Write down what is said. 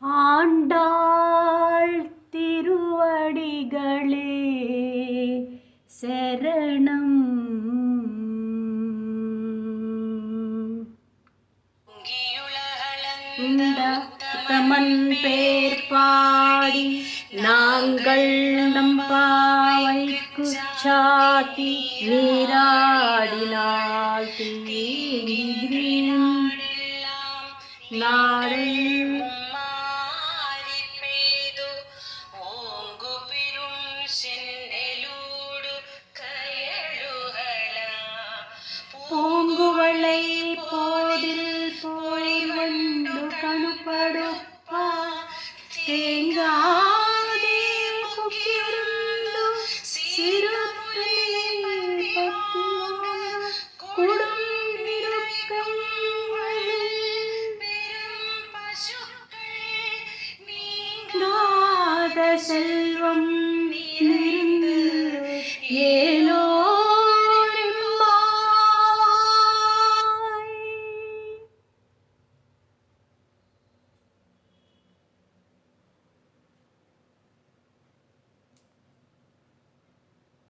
ஆண்டாள் திருவடிகளே சரணம். உத்தமன் பேர் பாடி நாங்கள் நம் பாவைக்கு சாத்தி நீராடினால் தீங்கிரும் நாடெல்லாம் பூங்குவளை போதில் போய் வந்து கணுப்படுப்ப தேங்காதே குக்கிருந்து சிறுத்தனை குடும்பிருக்கும் நாத செல்வம்